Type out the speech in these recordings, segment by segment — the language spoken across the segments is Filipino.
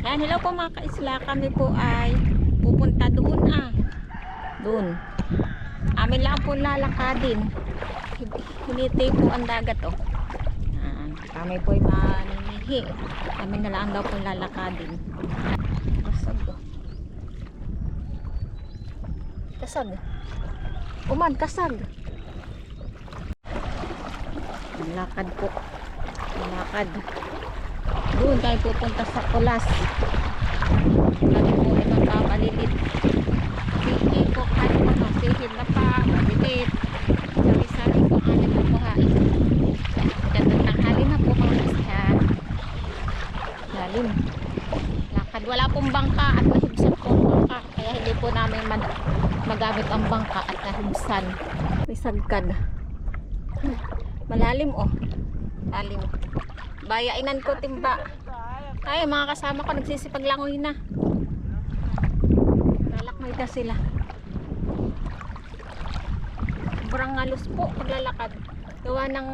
Ayan, hello po mga kaisla. Kami po ay pupunta doon doon. Amin lang po lalakadin. Hiniti po ang dagat Ayan, kami po ay maninihi. Amin na lang daw po lalakadin. Kasag Kasag. Uman, kasag. Lakad po. Lakad. Doon tayo pupunta sa Kulas. Lagi po itong papalilit. Sige po kahit ano, sihid na pa, malilit. Sari-sari po kami pupuhain. Ganda tanghali na po mga isya. Lalim. Lakad. Wala pong bangka at nahibsan po ang bangka. Kaya hindi po namin magamit ang bangka at nahibsan. May sagkad. Malalim Lalim. Bayainan ko timba. Ay, mga kasama ko nagsisipaglangoy na. Lalakmoy na sila. Sobrang halos po paglalakad. Gawa ng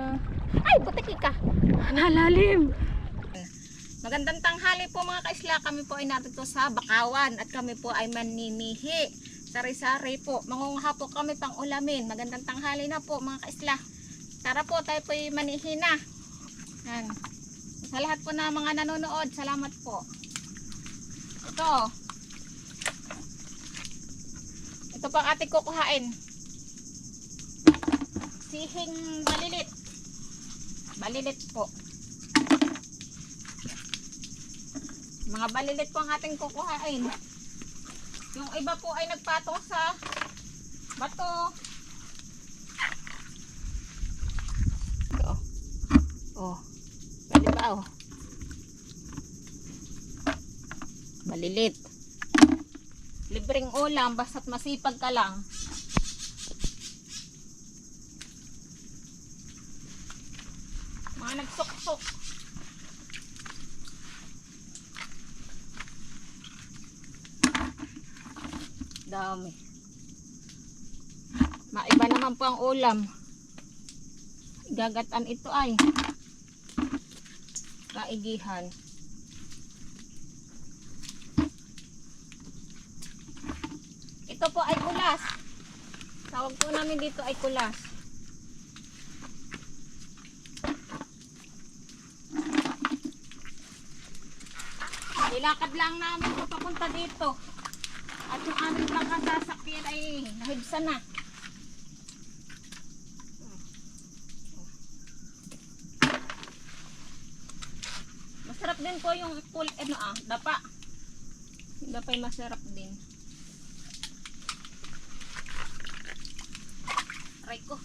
ay, putiki ka. Nalalim. Magandang tanghali po mga kaisla. Kami po ay narito sa Bakawan at kami po ay maninihi. Sari-sari po. Mangunguha po kami pang ulamin. Magandang tanghali na po mga kaisla. Tara po, tayo po ay manihi na. Yan. Sa lahat po na mga nanonood, salamat po. Ito po ang ating kukuhain. Sihing malilit. Malilit po. Mga balilit po ang ating kukuhain. Yung iba po ay nagpatong sa bato. Pwede ba malilit. Libreng ulam basta't masipag ka lang. Mga nagsuksok. Dami. Maiba naman po ang ulam. Gagatan ito ay kaigihan. Ito po ay kulas. Tawag po namin dito ay kulas. Nilakad lang namin papunta dito. At yung aming sasakyan ay nahibsan na. Masarap din po yung dapa. Yung dapa ay masarap din. Aray ko.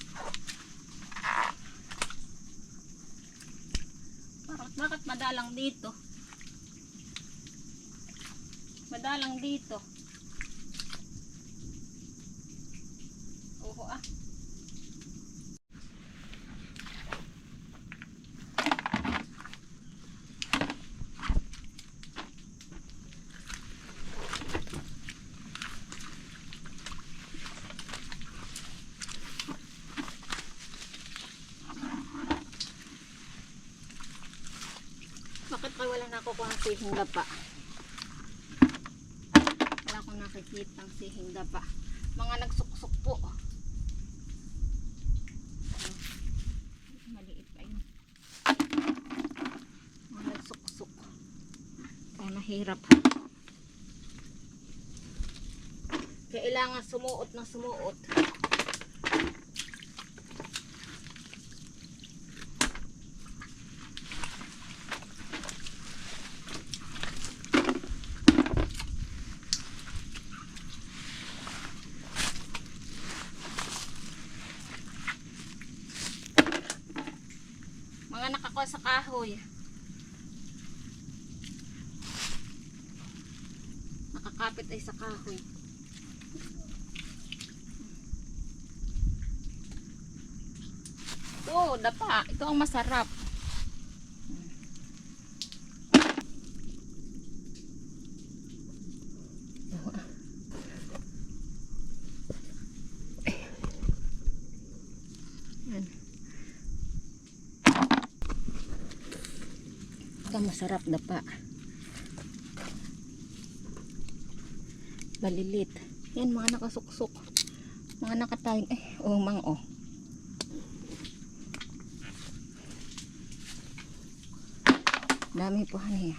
Bakit madalang dito? Madalang dito. Bakit pa wala na ako kung ang sihing dapa? Wala akong nakikita ang sihing dapa. Mga nagsuksok po. Maliit pa yun. Mga nagsuksok. Kaya mahirap. Kailangan sumuot ng sumuot. Mga nakakuha sa kahoy. Nakakapit ay sa kahoy. Ito, dapa. Ito ang masarap. Ito masarap na pa. Balilit. Yan, mga nakasuksok. Mga nakatayin. Eh, oh, mga oh. Dami po yan.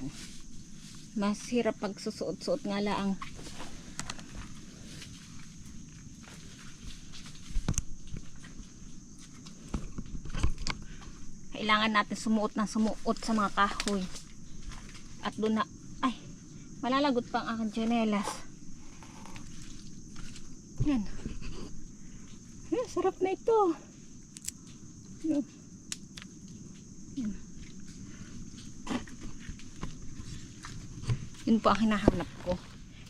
Mas hirap pag susuot-suot nga lang. Kailangan natin sumuot na sumuot sa mga kahoy. At doon na, ay, malalagot pa ang aking tsinelas. Yan. Yan, sarap na ito. Yan. Yan. Yun po ang hinahanap ko.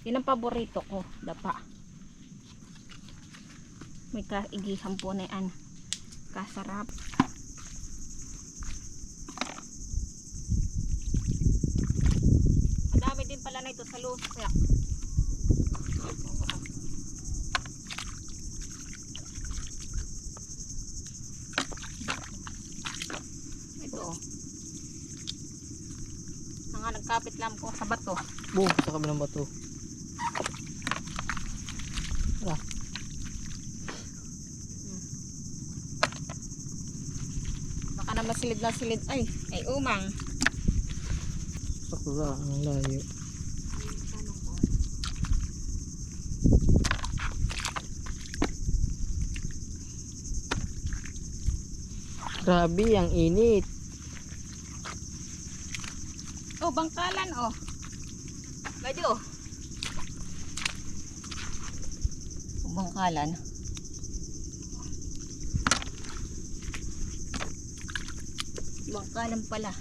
Yun ang paborito ko, dapa. May kaigihan po na yan. Kasarap. Madami din pala na ito sa lusak. Ito oh. Nagkapit lang ko sa bato. Boom, sa kabilang bato. Wala. Baka na masilid na silid. Ay umang. Sakura, ang layo. Grabe, ang init. Oh, bangkalan oh. Gadyo. Oh, bangkalan. Bangkalan pala.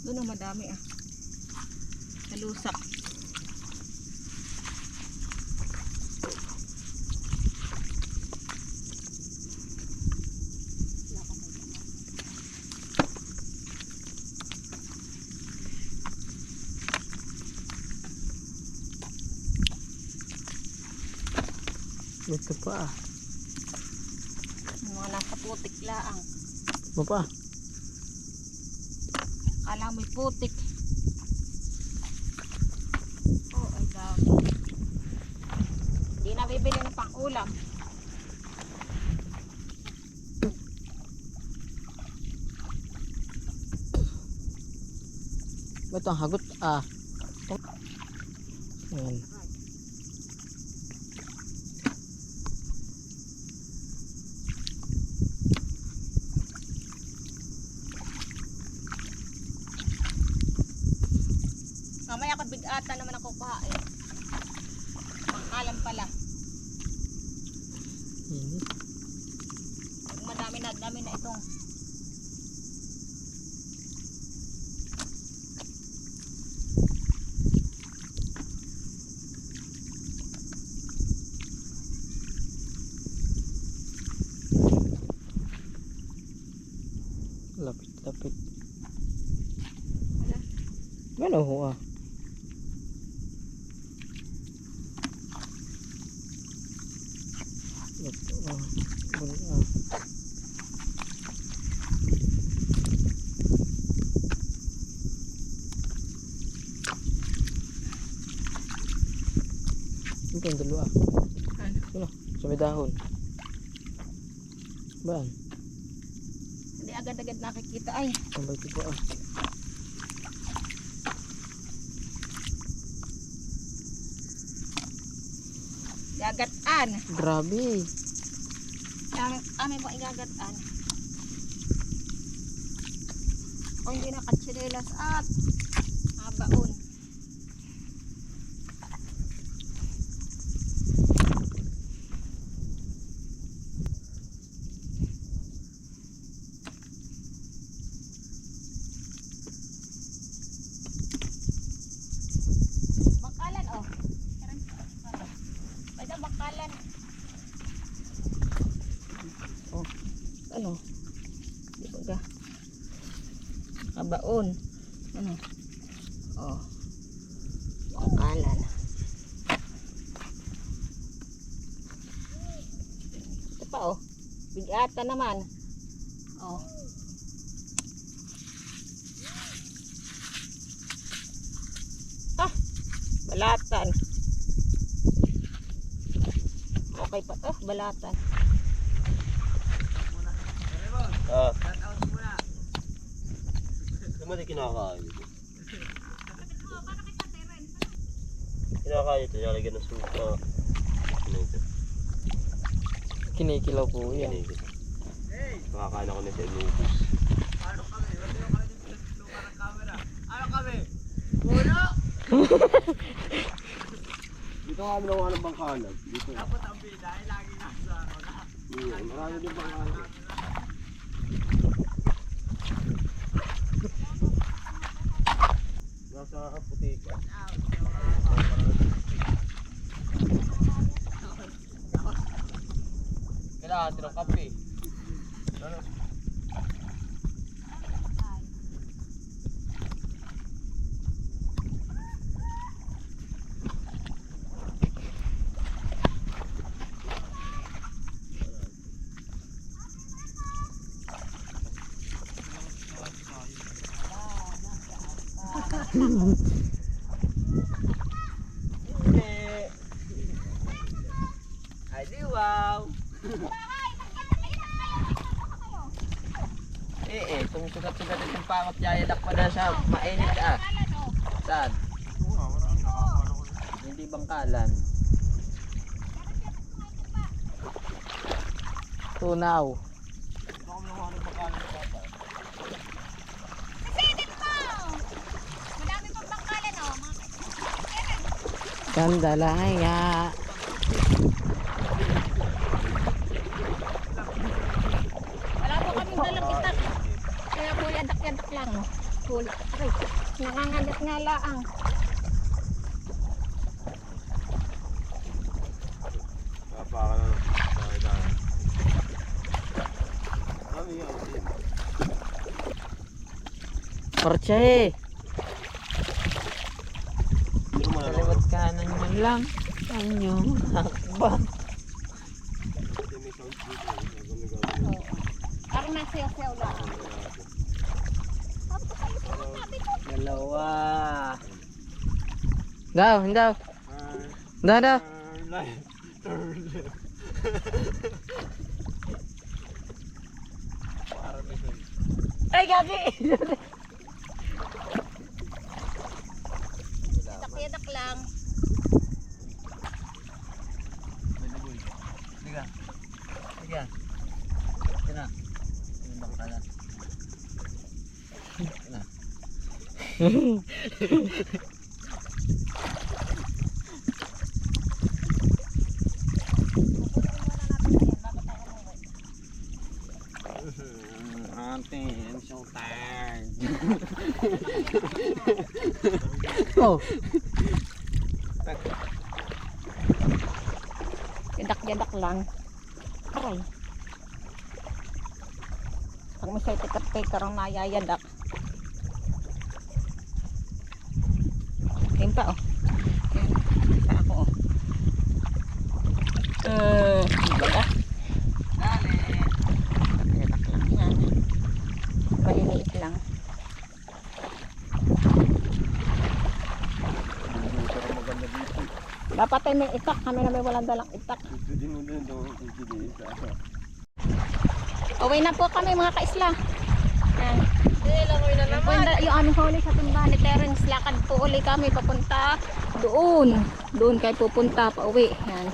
Doon na madami ah. Nalusak. Ito pa. Mga nasa putik laang. Ito pa. Kala mo'y putik. Oh, ay dami. Hindi na bibili ng pang-ulam. Ito ang hagot. Ah. Ayan. Mamaya ko bigatan naman ako kuhain. Pangkalan pala. Init. Madami na itong Lapit. wala. Ano ho ah. Ito ah. Wala ah. Ito yung dalawa. Ano? Ano? Sa may dahon. Baan? Hindi agad-agad nakikita ay. Tambay ito pa ah. Gagataan. Grabe. Amin mo igagataan. O hindi na katsinelas at habaon. Bangkalan oh. Ito bangkalan. Oh, ano? Di ba ga? Habaon. Ano? Oh. pa oh. Bigata naman. Oh. Ah, balatan. Okay pa to, balatan. Ah. Naman kinakain. Kinakain ito, nalagyan ng suka. Kinikilaw po yan. Makakain ako na sa inubos. Dito nga kami nakuha ng bangkalan. Dito. Dapat ang bida ay lagi nasa marami din bangkalan. Nasa apotika. Kailangan natin ng kape. Ay di wow. Sumusugat-sugat itong pangat yayadak pa na siya. Mainit ah. Saan? Hindi bangkalan. Tunaw. Madami pang bangkalan oh. Ganda lang nga. Wala po kaming dalang itak. Kaya po yadak-yadak lang. Hula. Ay, nangangagat nga laang. Napaka na. Kami nga din. Korche. Hindi mo na Kaliwat kanan man lang. Anyo. Hakba. may sound dito. Parang nasiyaw-siyaw lang. Dalawa. Daw, daw. Daw. Ay, gabi! Yadak-yadak lang. Liga. Liga. Kena. Ini bangkalan. Kena. Auntie, I'm so tired. Oh. Yadak-yadak lang. Aray. Pag may certificate karang nayayadak. Ayun pa oh. Ayun pa ako oh. Yadak. Dali. Yadak lang yan. Maliliit lang. Dapat ay may itak. Kami na may walang dalang itak. Hindi mo din daw hindi isa. Uwi na po kami mga kaisla. Yan. Yan po yung aming huli sa timba ni Terence. Lakad po uli kami papunta doon. Doon kayo pupunta pa uwi. Yan.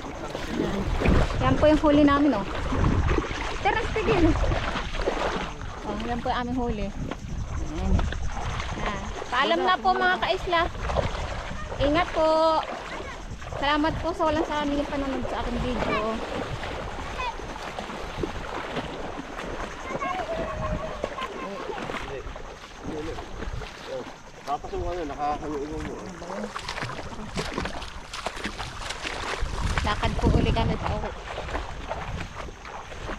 Yan. Yan po yung huli namin oh. Terence tigil. Oh, yan po yung aming huli. Yan. Yan. Paalam na po mga kaisla. Ingat po. Salamat po sa walang saning panonood sa aking video. Papasok ka na, nakakaluin mo. Lakad po uli kami pa uwi.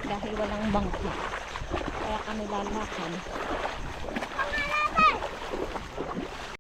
Dahil walang bangko. Kaya kami lalakad.